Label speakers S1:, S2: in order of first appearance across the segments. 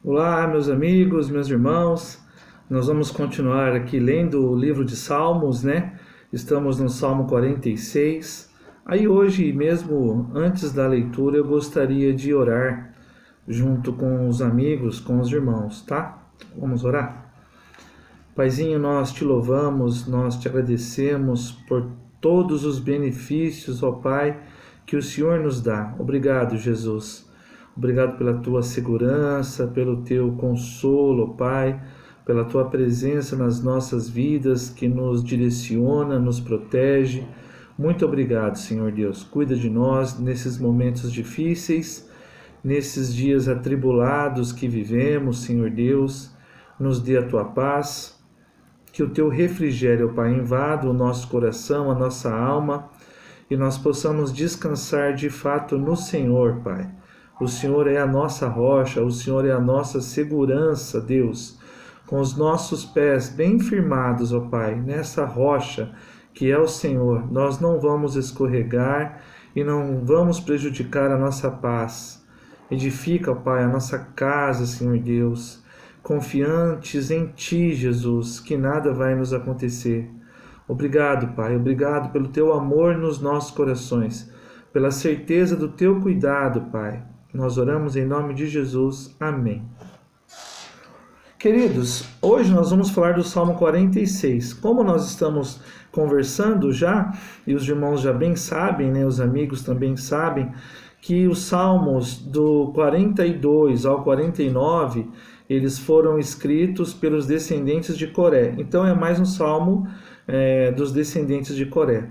S1: Olá, meus amigos, meus irmãos. Nós vamos continuar aqui lendo o livro de Salmos, né? Estamos no Salmo 46. Aí hoje, mesmo antes da leitura, eu gostaria de orar junto com os amigos, com os irmãos, tá? Vamos orar? Paizinho, nós te louvamos, nós te agradecemos por todos os benefícios, ó Pai, que o Senhor nos dá. Obrigado, Jesus. Obrigado pela tua segurança, pelo teu consolo, Pai, pela tua presença nas nossas vidas que nos direciona, nos protege. Muito obrigado, Senhor Deus. Cuida de nós nesses momentos difíceis, nesses dias atribulados que vivemos, Senhor Deus. Nos dê a tua paz, que o teu refrigério, Pai, invada o nosso coração, a nossa alma, e nós possamos descansar de fato no Senhor, Pai. O Senhor é a nossa rocha, o Senhor é a nossa segurança, Deus. Com os nossos pés bem firmados, ó Pai, nessa rocha que é o Senhor, nós não vamos escorregar e não vamos prejudicar a nossa paz. Edifica, ó Pai, a nossa casa, Senhor Deus, confiantes em Ti, Jesus, que nada vai nos acontecer. Obrigado, Pai, obrigado pelo Teu amor nos nossos corações, pela certeza do Teu cuidado, Pai. Nós oramos em nome de Jesus. Amém. Queridos, hoje nós vamos falar do Salmo 46. Como nós estamos conversando já, e os irmãos já bem sabem, né, os amigos também sabem, que os salmos do 42 ao 49, eles foram escritos pelos descendentes de Coré. Então é mais um salmo dos descendentes de Coré.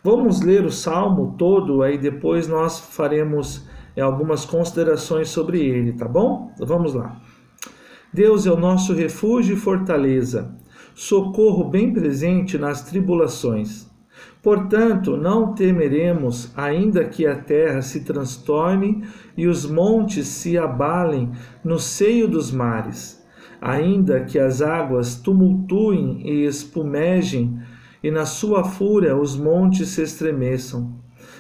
S1: Vamos ler o salmo todo, aí depois nós faremos algumas considerações sobre ele, tá bom? Vamos lá. Deus é o nosso refúgio e fortaleza, socorro bem presente nas tribulações. Portanto, não temeremos, ainda que a terra se transtorne e os montes se abalem no seio dos mares, ainda que as águas tumultuem e espumejem, e na sua fúria os montes se estremeçam.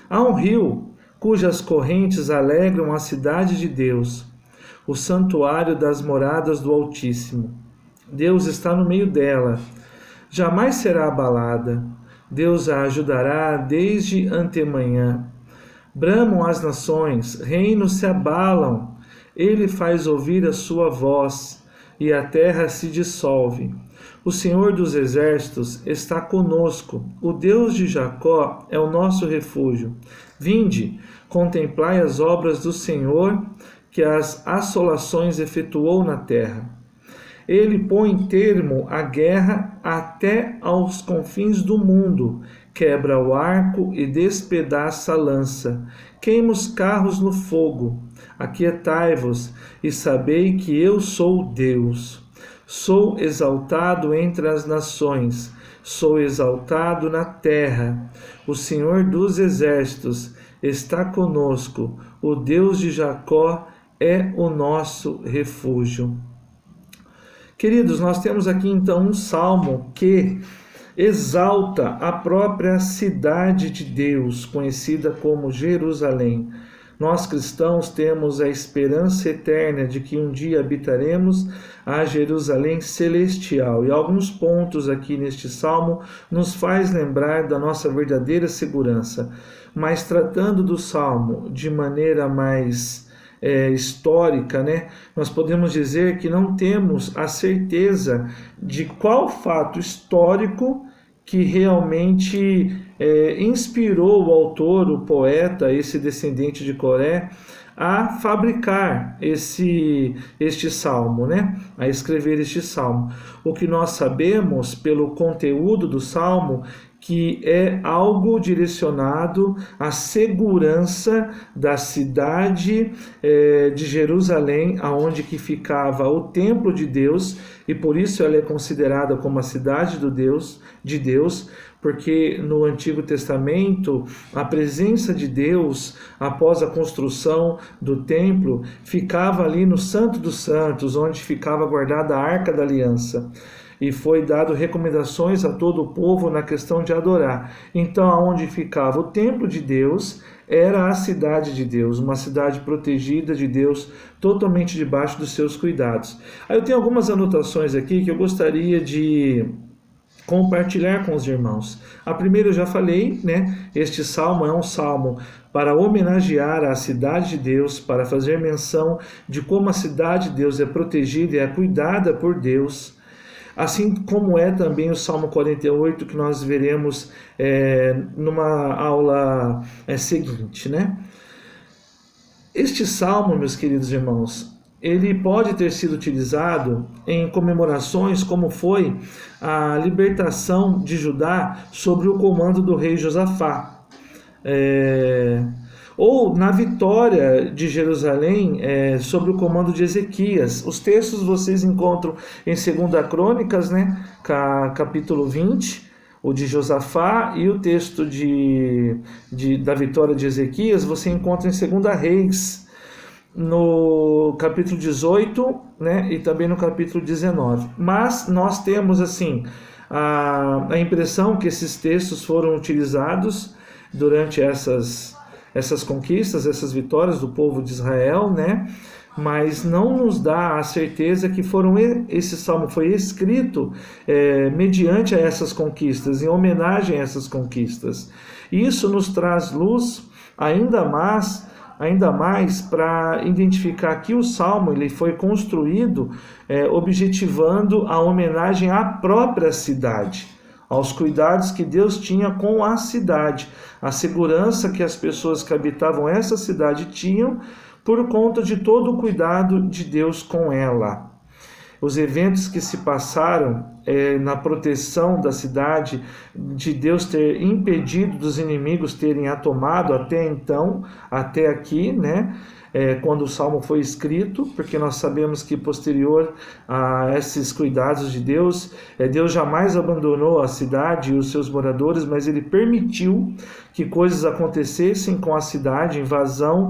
S1: Há um rio cujas correntes alegram a cidade de Deus, o santuário das moradas do Altíssimo. Deus está no meio dela, jamais será abalada. Deus a ajudará desde antemanhã. Bramam as nações, reinos se abalam. Ele faz ouvir a sua voz, e a terra se dissolve. O Senhor dos exércitos está conosco. O Deus de Jacó é o nosso refúgio. Vinde, contemplai as obras do Senhor, que as assolações efetuou na terra. Ele põe termo à guerra até aos confins do mundo, quebra o arco e despedaça a lança, queima os carros no fogo. Aquietai-vos e sabei que eu sou Deus. Sou exaltado entre as nações, sou exaltado na terra. O Senhor dos exércitos está conosco, o Deus de Jacó é o nosso refúgio. Queridos, nós temos aqui então um salmo que exalta a própria cidade de Deus, conhecida como Jerusalém. Nós cristãos temos a esperança eterna de que um dia habitaremos a Jerusalém celestial. E alguns pontos aqui neste salmo nos faz lembrar da nossa verdadeira segurança. Mas tratando do salmo de maneira mais histórica, né? Nós podemos dizer que não temos a certeza de qual fato histórico que realmente inspirou o autor, o poeta, esse descendente de Coré, a fabricar este salmo, né? A escrever este salmo. O que nós sabemos pelo conteúdo do salmo que é algo direcionado à segurança da cidade de Jerusalém, aonde que ficava o templo de Deus, e por isso ela é considerada como a cidade de Deus, porque no Antigo Testamento a presença de Deus, após a construção do templo, ficava ali no Santo dos Santos, onde ficava guardada a Arca da Aliança. E foi dado recomendações a todo o povo na questão de adorar. Então, aonde ficava o templo de Deus era a cidade de Deus, uma cidade protegida de Deus, totalmente debaixo dos seus cuidados. Aí eu tenho algumas anotações aqui que eu gostaria de compartilhar com os irmãos. A primeira eu já falei, né? Este salmo é um salmo para homenagear a cidade de Deus, para fazer menção de como a cidade de Deus é protegida e é cuidada por Deus. Assim como é também o Salmo 48, que nós veremos numa aula seguinte, né? Este salmo, meus queridos irmãos, ele pode ter sido utilizado em comemorações como foi a libertação de Judá sobre o comando do rei Josafá. Ou na vitória de Jerusalém sobre o comando de Ezequias. Os textos vocês encontram em 2 Crônicas, né, capítulo 20, o de Josafá, e o texto da vitória de Ezequias você encontra em 2 Reis, no capítulo 18, né, e também no capítulo 19. Mas nós temos assim a impressão que esses textos foram utilizados durante essas conquistas, essas vitórias do povo de Israel, né? Mas não nos dá a certeza que esse salmo foi escrito mediante a essas conquistas, em homenagem a essas conquistas. Isso nos traz luz ainda mais para identificar que o salmo ele foi construído objetivando a homenagem à própria cidade, aos cuidados que Deus tinha com a cidade, a segurança que as pessoas que habitavam essa cidade tinham por conta de todo o cuidado de Deus com ela. Os eventos que se passaram na proteção da cidade, de Deus ter impedido dos inimigos terem a tomado até então, até aqui, né? Quando o Salmo foi escrito, porque nós sabemos que posterior a esses cuidados de Deus, Deus jamais abandonou a cidade e os seus moradores, mas ele permitiu que coisas acontecessem com a cidade, invasão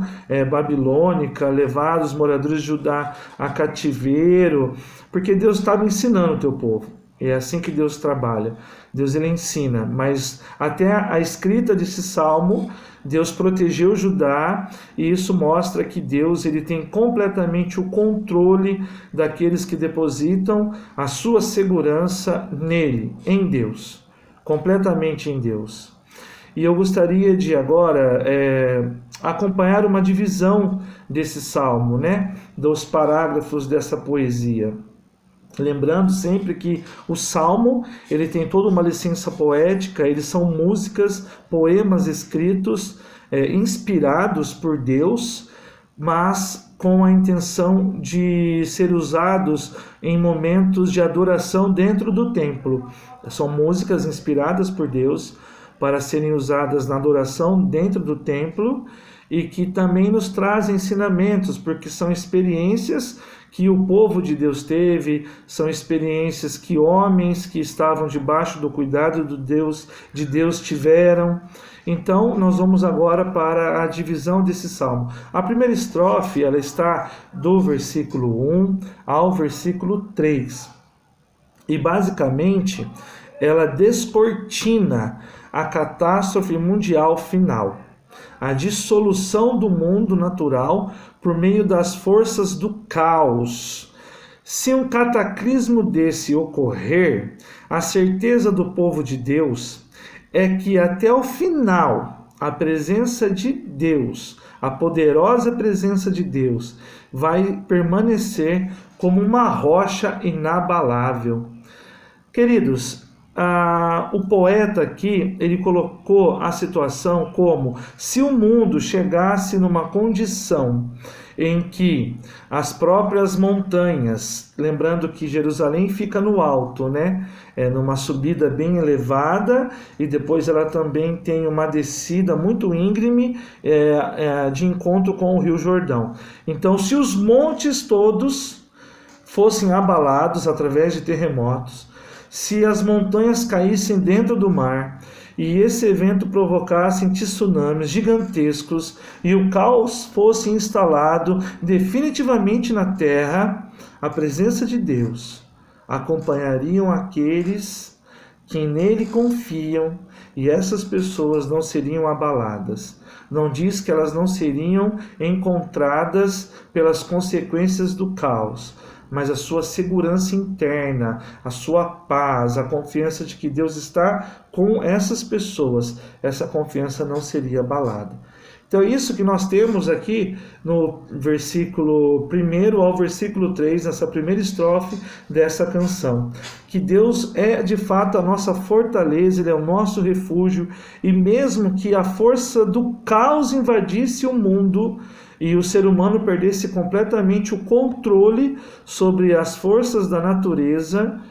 S1: babilônica, levar os moradores de Judá a cativeiro, porque Deus estava ensinando o teu povo. É assim que Deus trabalha. Deus ele ensina, mas até a escrita desse salmo, Deus protegeu Judá, e isso mostra que Deus ele tem completamente o controle daqueles que depositam a sua segurança nele, em Deus, completamente em Deus. E eu gostaria de agora acompanhar uma divisão desse salmo, né, dos parágrafos dessa poesia. Lembrando sempre que o salmo ele tem toda uma licença poética, eles são músicas, poemas escritos, inspirados por Deus, mas com a intenção de ser usados em momentos de adoração dentro do templo. São músicas inspiradas por Deus para serem usadas na adoração dentro do templo, e que também nos trazem ensinamentos, porque são experiências que o povo de Deus teve, são experiências que homens que estavam debaixo do cuidado de Deus tiveram. Então, nós vamos agora para a divisão desse salmo. A primeira estrofe, ela está do versículo 1 ao versículo 3. E, basicamente, ela descortina a catástrofe mundial final, a dissolução do mundo natural por meio das forças do caos. Se um cataclismo desse ocorrer, a certeza do povo de Deus é que até o final a presença de Deus, a poderosa presença de Deus, vai permanecer como uma rocha inabalável. Queridos, o poeta aqui, ele colocou a situação como se o mundo chegasse numa condição em que as próprias montanhas, lembrando que Jerusalém fica no alto, né? Numa subida bem elevada, e depois ela também tem uma descida muito íngreme de encontro com o Rio Jordão. Então, se os montes todos fossem abalados através de terremotos, se as montanhas caíssem dentro do mar e esse evento provocasse tsunamis gigantescos e o caos fosse instalado definitivamente na terra, a presença de Deus acompanhariam aqueles que nele confiam, e essas pessoas não seriam abaladas. não diz que elas não seriam encontradas pelas consequências do caos, mas a sua segurança interna, a sua paz, a confiança de que Deus está com essas pessoas, essa confiança não seria abalada. Então, isso que nós temos aqui no versículo 1 ao versículo 3, nessa primeira estrofe dessa canção. Que Deus é de fato a nossa fortaleza, Ele é o nosso refúgio, e mesmo que a força do caos invadisse o mundo e o ser humano perdesse completamente o controle sobre as forças da natureza,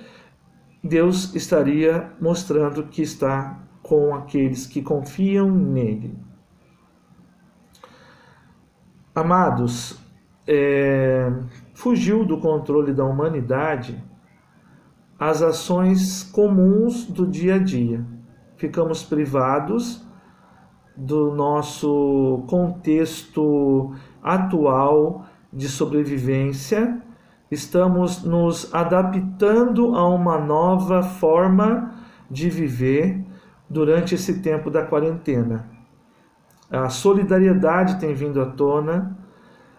S1: Deus estaria mostrando que está com aqueles que confiam nele. Amados, fugiu do controle da humanidade as ações comuns do dia a dia. Ficamos privados do nosso contexto atual de sobrevivência, estamos nos adaptando a uma nova forma de viver durante esse tempo da quarentena. A solidariedade tem vindo à tona.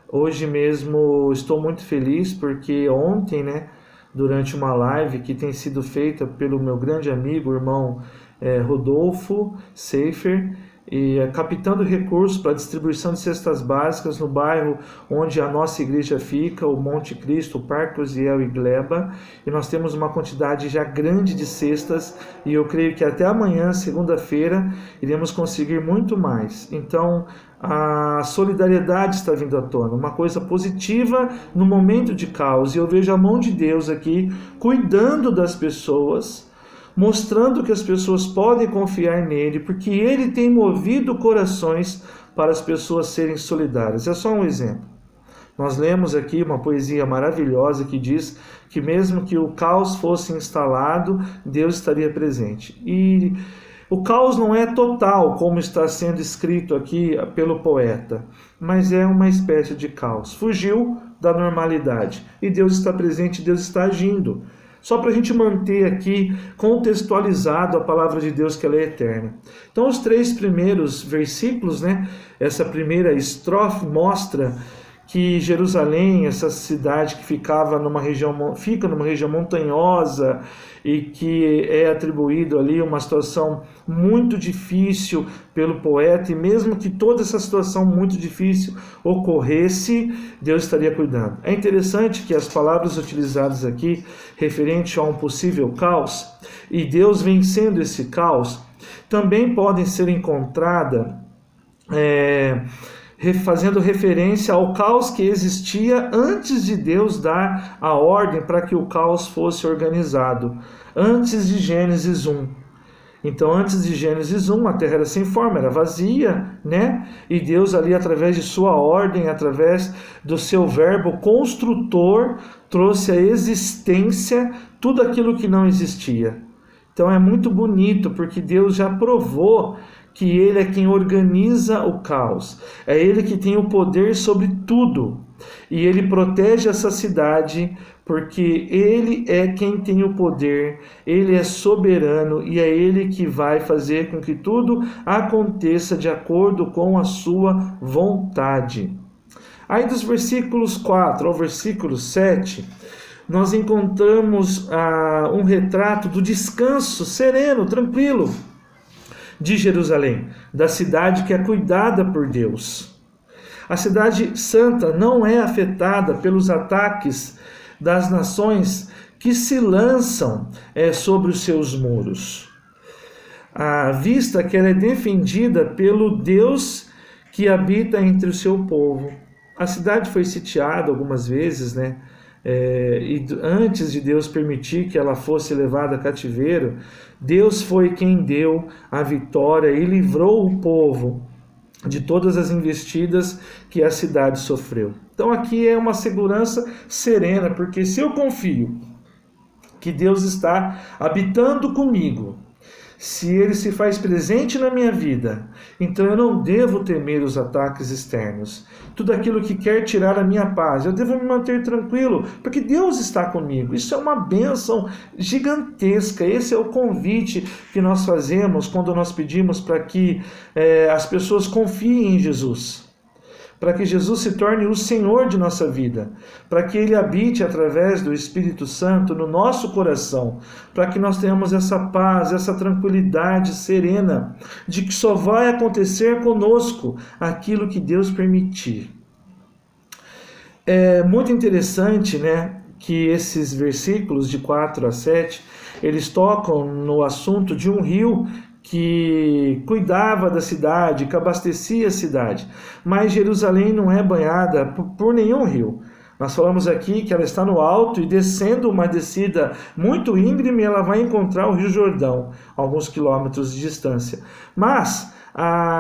S1: Hoje mesmo estou muito feliz porque ontem, durante uma live que tem sido feita pelo meu grande amigo, o irmão Rodolfo Seifer, e captando recursos para a distribuição de cestas básicas no bairro onde a nossa igreja fica, o Monte Cristo, o Parque Osiel e Gleba, e nós temos uma quantidade já grande de cestas, e eu creio que até amanhã, segunda-feira, iremos conseguir muito mais. Então, a solidariedade está vindo à tona, uma coisa positiva no momento de caos, e eu vejo a mão de Deus aqui, cuidando das pessoas, mostrando que as pessoas podem confiar nele, porque ele tem movido corações para as pessoas serem solidárias. É só um exemplo. Nós lemos aqui uma poesia maravilhosa que diz que mesmo que o caos fosse instalado, Deus estaria presente. E o caos não é total, como está sendo escrito aqui pelo poeta, mas é uma espécie de caos. Fugiu da normalidade. E Deus está presente, Deus está agindo. Só para a gente manter aqui contextualizado a palavra de Deus, que ela é eterna. Então, os 3 primeiros versículos, essa primeira estrofe mostra que Jerusalém, essa cidade que fica numa região montanhosa e que é atribuído ali uma situação muito difícil pelo poeta, e mesmo que toda essa situação muito difícil ocorresse, Deus estaria cuidando. É interessante que as palavras utilizadas aqui, referente a um possível caos, e Deus vencendo esse caos, também podem ser encontradas fazendo referência ao caos que existia antes de Deus dar a ordem para que o caos fosse organizado, antes de Gênesis 1. Então, antes de Gênesis 1, a terra era sem forma, era vazia, E Deus ali, através de sua ordem, através do seu verbo construtor, trouxe à existência tudo aquilo que não existia. Então, é muito bonito, porque Deus já provou que Ele é quem organiza o caos, é Ele que tem o poder sobre tudo, e Ele protege essa cidade, porque Ele é quem tem o poder, Ele é soberano, e é Ele que vai fazer com que tudo aconteça de acordo com a sua vontade. Aí dos versículos 4 ao versículo 7, nós encontramos um retrato do descanso sereno, tranquilo, de Jerusalém, da cidade que é cuidada por Deus. A cidade santa não é afetada pelos ataques das nações que se lançam sobre os seus muros. À vista que ela é defendida pelo Deus que habita entre o seu povo. A cidade foi sitiada algumas vezes, e antes de Deus permitir que ela fosse levada a cativeiro, Deus foi quem deu a vitória e livrou o povo de todas as investidas que a cidade sofreu. Então aqui é uma segurança serena, porque se eu confio que Deus está habitando comigo, se ele se faz presente na minha vida, então eu não devo temer os ataques externos. Tudo aquilo que quer tirar a minha paz, eu devo me manter tranquilo, porque Deus está comigo. Isso é uma bênção gigantesca. Esse é o convite que nós fazemos quando nós pedimos para que as pessoas confiem em Jesus, para que Jesus se torne o Senhor de nossa vida, para que Ele habite através do Espírito Santo no nosso coração, para que nós tenhamos essa paz, essa tranquilidade serena, de que só vai acontecer conosco aquilo que Deus permitir. É muito interessante, né, que esses versículos de 4 a 7, eles tocam no assunto de um rio que cuidava da cidade, que abastecia a cidade. Mas Jerusalém não é banhada por nenhum rio. Nós falamos aqui que ela está no alto e descendo uma descida muito íngreme, ela vai encontrar o Rio Jordão, a alguns quilômetros de distância. Mas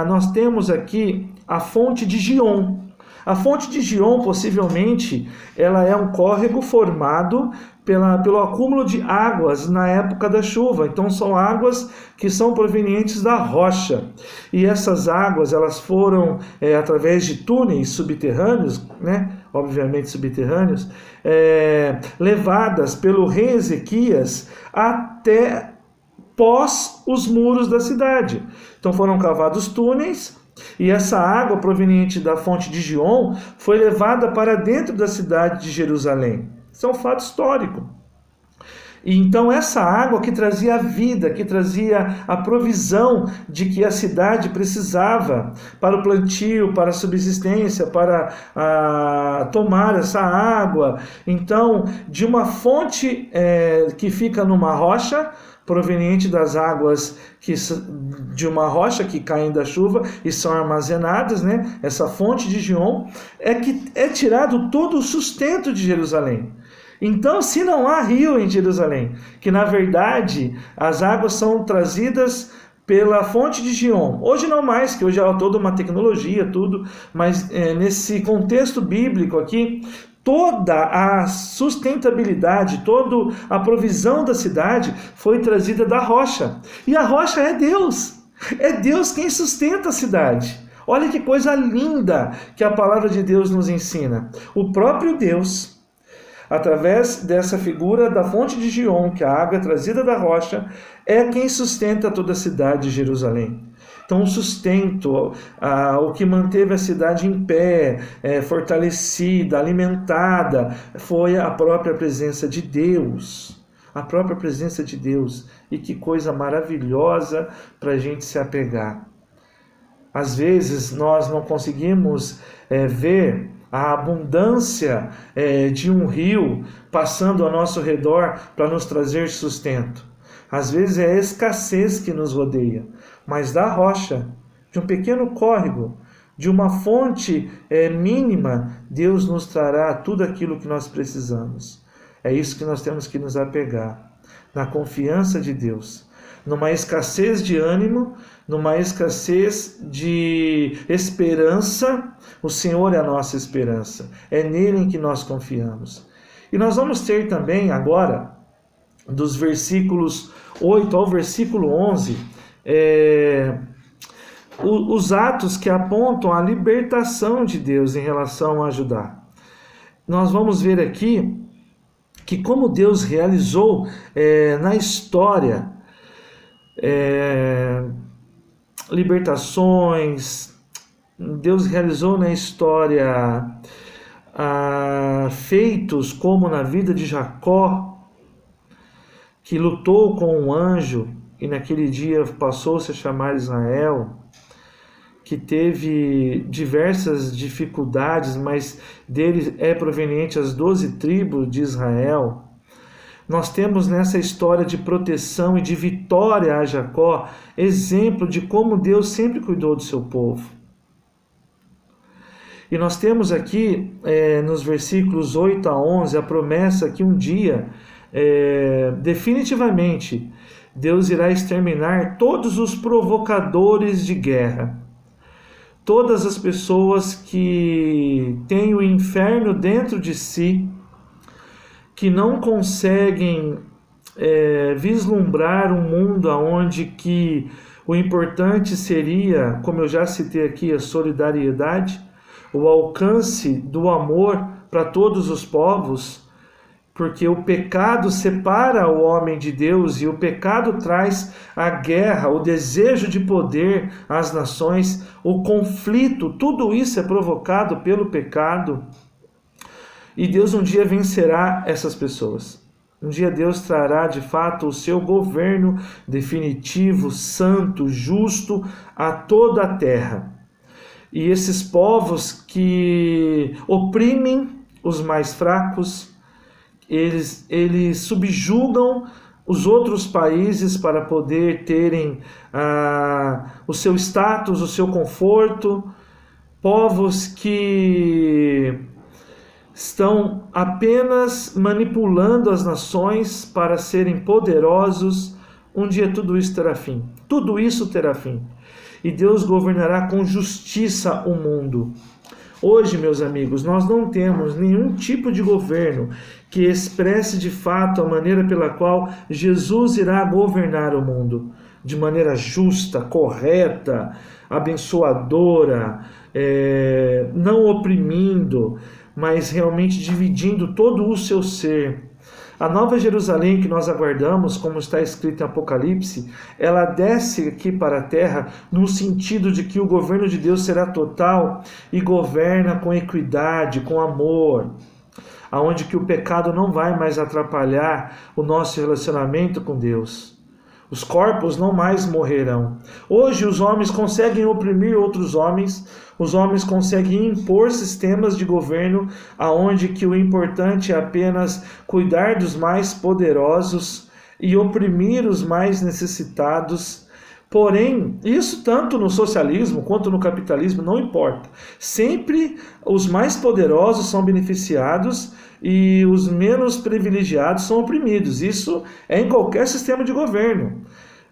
S1: nós temos aqui a fonte de Gion. A fonte de Gion, possivelmente, ela é um córrego formado pelo acúmulo de águas na época da chuva. Então são águas que são provenientes da rocha. E essas águas, elas foram, através de túneis subterrâneos, né? Obviamente subterrâneos, levadas pelo rei Ezequias até pós os muros da cidade. Então foram cavados túneis, e essa água proveniente da fonte de Gion foi levada para dentro da cidade de Jerusalém. Isso é um fato histórico. E então essa água que trazia a vida, que trazia a provisão de que a cidade precisava para o plantio, para a subsistência, para tomar essa água. Então, de uma fonte que fica numa rocha, proveniente das águas de uma rocha que caem da chuva e são armazenadas, né? Essa fonte de Gion é que é tirado todo o sustento de Jerusalém. Então, se não há rio em Jerusalém, que na verdade as águas são trazidas pela fonte de Gion, hoje não mais, que hoje há toda uma tecnologia, tudo, mas nesse contexto bíblico aqui, toda a sustentabilidade, toda a provisão da cidade foi trazida da rocha. E a rocha é Deus. É Deus quem sustenta a cidade. Olha que coisa linda que a palavra de Deus nos ensina. O próprio Deus, através dessa figura da fonte de Gion, que a água é trazida da rocha, é quem sustenta toda a cidade de Jerusalém. Então, o sustento, o que manteve a cidade em pé, fortalecida, alimentada, foi a própria presença de Deus. A própria presença de Deus. E que coisa maravilhosa para a gente se apegar. Às vezes, nós não conseguimos ver a abundância de um rio passando ao nosso redor para nos trazer sustento. Às vezes é a escassez que nos rodeia, mas da rocha, de um pequeno córrego, de uma fonte mínima, Deus nos trará tudo aquilo que nós precisamos. É isso que nós temos que nos apegar, na confiança de Deus. Numa escassez de ânimo, numa escassez de esperança, o Senhor é a nossa esperança. É nele em que nós confiamos. E nós vamos ter também agora, dos versículos 8 ao versículo 11, os atos que apontam a libertação de Deus em relação a Judá. Nós vamos ver aqui que como Deus realizou na história libertações, Deus realizou na história feitos como na vida de Jacó, que lutou com um anjo e naquele dia passou-se a chamar Israel, que teve diversas dificuldades, mas dele é proveniente as 12 tribos de Israel. Nós temos nessa história de proteção e de vitória a Jacó, exemplo de como Deus sempre cuidou do seu povo. E nós temos aqui, nos versículos 8 a 11, a promessa que um dia, definitivamente, Deus irá exterminar todos os provocadores de guerra. Todas as pessoas que têm o inferno dentro de si, que não conseguem vislumbrar um mundo onde que o importante seria, como eu já citei aqui, a solidariedade, o alcance do amor para todos os povos, porque o pecado separa o homem de Deus e o pecado traz a guerra, o desejo de poder às nações, o conflito, tudo isso é provocado pelo pecado. E Deus um dia vencerá essas pessoas. Um dia Deus trará de fato o seu governo definitivo, santo, justo a toda a terra. E esses povos que oprimem os mais fracos, eles subjugam os outros países para poder terem o seu status, o seu conforto. Povos que estão apenas manipulando as nações para serem poderosos. Um dia tudo isso terá fim. Tudo isso terá fim. E Deus governará com justiça o mundo. Hoje, meus amigos, nós não temos nenhum tipo de governo que expresse de fato a maneira pela qual Jesus irá governar o mundo. De maneira justa, correta, abençoadora, não oprimindo, mas realmente dividindo todo o seu ser. A Nova Jerusalém que nós aguardamos, como está escrito em Apocalipse, ela desce aqui para a terra no sentido de que o governo de Deus será total e governa com equidade, com amor, aonde que o pecado não vai mais atrapalhar o nosso relacionamento com Deus. Os corpos não mais morrerão. Hoje os homens conseguem oprimir outros homens, os homens conseguem impor sistemas de governo aonde que o importante é apenas cuidar dos mais poderosos e oprimir os mais necessitados. Porém, isso tanto no socialismo quanto no capitalismo não importa. Sempre os mais poderosos são beneficiados e os menos privilegiados são oprimidos. Isso é em qualquer sistema de governo.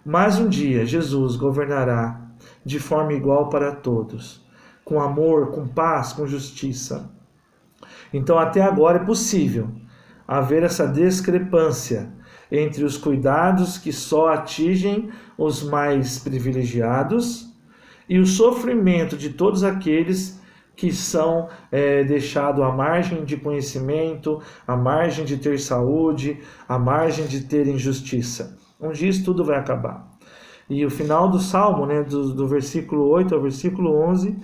S1: Mas um dia Jesus governará de forma igual para todos, com amor, com paz, com justiça. Então até agora é possível haver essa discrepância entre os cuidados que só atingem os mais privilegiados e o sofrimento de todos aqueles que são deixados à margem de conhecimento, à margem de ter saúde, à margem de ter justiça. Um dia isso tudo vai acabar. E o final do Salmo, do versículo 8 ao versículo 11,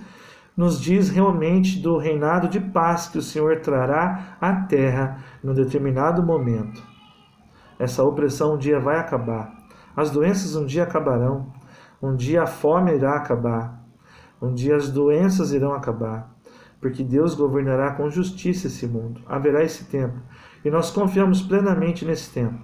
S1: nos diz realmente do reinado de paz que o Senhor trará à terra num determinado momento. Essa opressão um dia vai acabar. As doenças um dia acabarão. Um dia a fome irá acabar. Um dia as doenças irão acabar. Porque Deus governará com justiça esse mundo. Haverá esse tempo. E nós confiamos plenamente nesse tempo,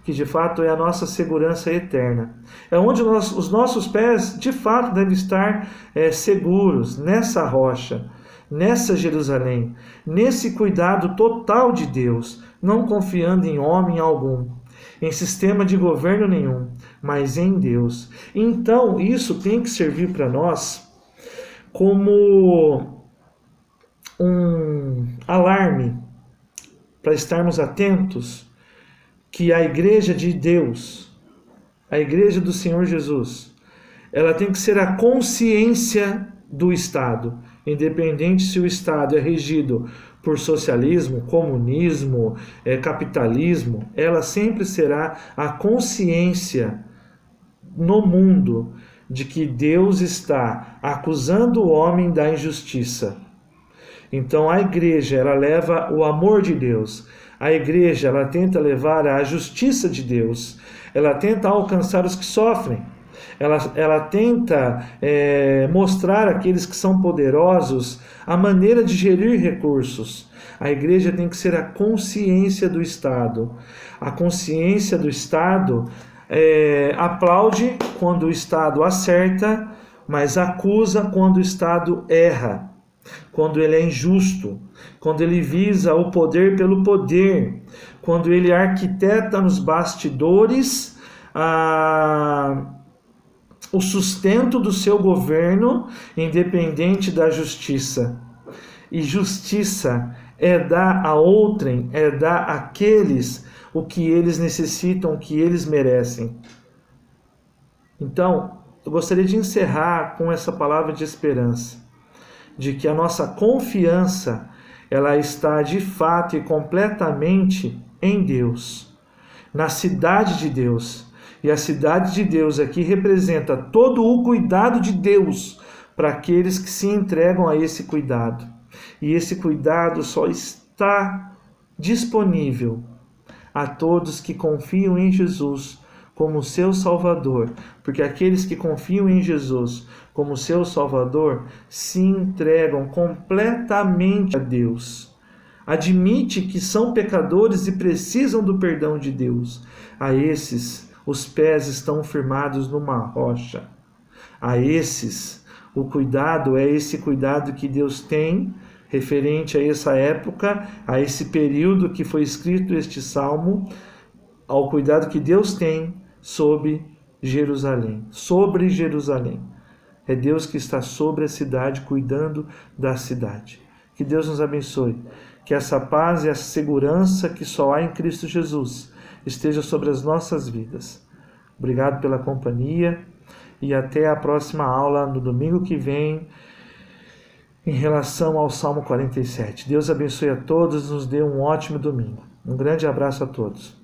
S1: que de fato é a nossa segurança eterna. É onde os nossos pés de fato devem estar seguros, nessa rocha, nessa Jerusalém, nesse cuidado total de Deus, não confiando em homem algum, em sistema de governo nenhum, mas em Deus. Então, isso tem que servir para nós como um alarme para estarmos atentos que a igreja de Deus, a igreja do Senhor Jesus, ela tem que ser a consciência do Estado, independente se o Estado é regido por socialismo, comunismo, capitalismo, ela sempre será a consciência no mundo de que Deus está acusando o homem da injustiça. Então a igreja, ela leva o amor de Deus. A igreja, ela tenta levar a justiça de Deus. Ela tenta alcançar os que sofrem. Ela tenta mostrar àqueles que são poderosos a maneira de gerir recursos. A igreja tem que ser a consciência do Estado. A consciência do Estado aplaude quando o Estado acerta, mas acusa quando o Estado erra, quando ele é injusto, quando ele visa o poder pelo poder, quando ele arquiteta nos bastidores o sustento do seu governo, independente da justiça. E justiça é dar a outrem, é dar àqueles o que eles necessitam, o que eles merecem. Então, eu gostaria de encerrar com essa palavra de esperança, de que a nossa confiança, ela está de fato e completamente em Deus, na cidade de Deus. E a cidade de Deus aqui representa todo o cuidado de Deus para aqueles que se entregam a esse cuidado. E esse cuidado só está disponível a todos que confiam em Jesus como seu Salvador, porque aqueles que confiam em Jesus como seu Salvador se entregam completamente a Deus. Admite que são pecadores e precisam do perdão de Deus. A esses, os pés estão firmados numa rocha. A esses, o cuidado é esse cuidado que Deus tem referente a essa época, a esse período que foi escrito este salmo, ao cuidado que Deus tem sobre Jerusalém. É Deus que está sobre a cidade, cuidando da cidade. Que Deus nos abençoe. Que essa paz e essa segurança que só há em Cristo Jesus esteja sobre as nossas vidas. Obrigado pela companhia e até a próxima aula no domingo que vem em relação ao Salmo 47. Deus abençoe a todos, nos dê um ótimo domingo. Um grande abraço a todos.